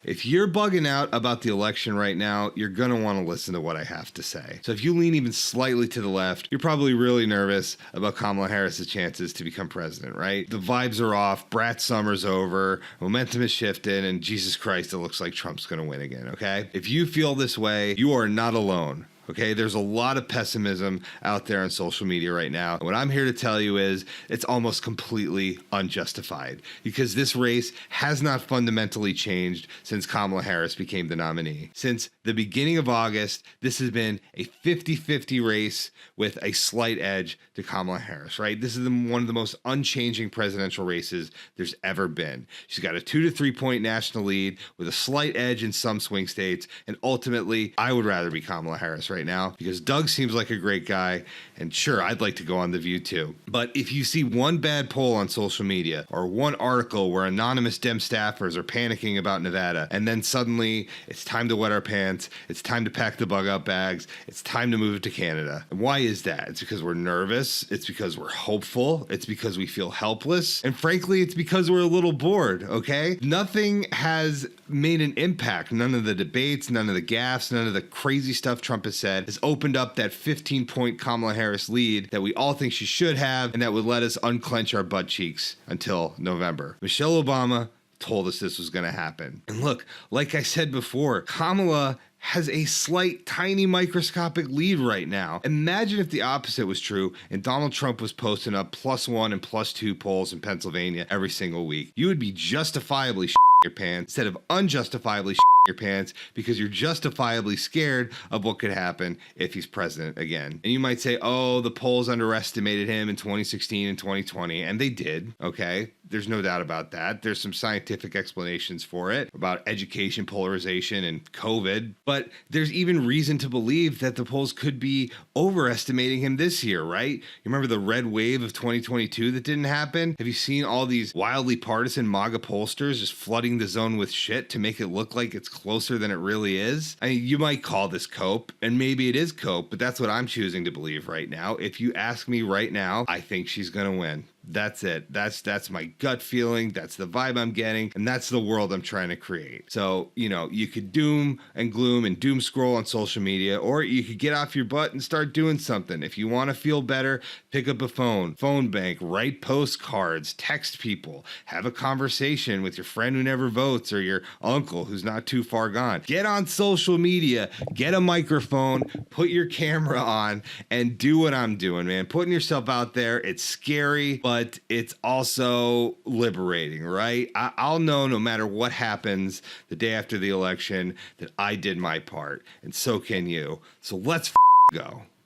If you're bugging out about the election right now, you're going to want to listen to what I have to say. So if you lean even slightly to the left, you're probably really nervous about Kamala Harris's chances to become president, right? The vibes are off, brat summer's over, momentum is shifted, and Jesus Christ, it looks like Trump's going to win again, okay? If you feel this way, you are not alone. Okay, there's a lot of pessimism out there on social media right now. What I'm here to tell you is it's almost completely unjustified because this race has not fundamentally changed since Kamala Harris became the nominee. Since the beginning of August, this has been a 50-50 race with a slight edge to Kamala Harris, right? This is one of the most unchanging presidential races there's ever been. She's got a 2 to 3 point national lead with a slight edge in some swing states, and ultimately, I would rather be Kamala Harris right now because Doug seems like a great guy, and sure, I'd like to go on The View too. But if you see one bad poll on social media or one article where anonymous Dem staffers are panicking about Nevada, and then suddenly it's time to wet our pants, it's time to pack the bug out bags, it's time to move to Canada. And why is that? It's because we're nervous, it's because we're hopeful, it's because we feel helpless, and frankly, it's because we're a little bored, okay? Nothing has made an impact. None of the debates, none of the gaffes, none of the crazy stuff Trump has said has opened up that 15-point Kamala Harris lead that we all think she should have and that would let us unclench our butt cheeks until November. Michelle Obama told us this was going to happen. And look, like I said before, Kamala has a slight, tiny, microscopic lead right now. Imagine if the opposite was true and Donald Trump was posting up +1 and +2 polls in Pennsylvania every single week. You would be justifiably your pants instead of unjustifiably your pants because you're justifiably scared of what could happen if he's president again. And you might say, oh, the polls underestimated him in 2016 and 2020, and they did, okay? There's no doubt about that. There's some scientific explanations for it about education, polarization, and COVID. But there's even reason to believe that the polls could be overestimating him this year, right? You remember the red wave of 2022 that didn't happen? Have you seen all these wildly partisan MAGA pollsters just flooding the zone with shit to make it look like it's closer than it really is? I mean, you might call this cope, and maybe it is cope, but that's what I'm choosing to believe right now. If you ask me right now, I think she's going to win. That's it. That's my gut feeling. That's the vibe I'm getting. And that's the world I'm trying to create. So, you know, you could doom and gloom and doom scroll on social media, or you could get off your butt and start doing something. If you want to feel better, pick up a phone bank, write postcards, text people, have a conversation with your friend who never votes or your uncle who's not too far gone. Get on social media, get a microphone, put your camera on, and do what I'm doing, man. Putting yourself out there, it's scary, but it's also liberating, right? I'll know no matter what happens the day after the election that I did my part, and so can you. So let's go.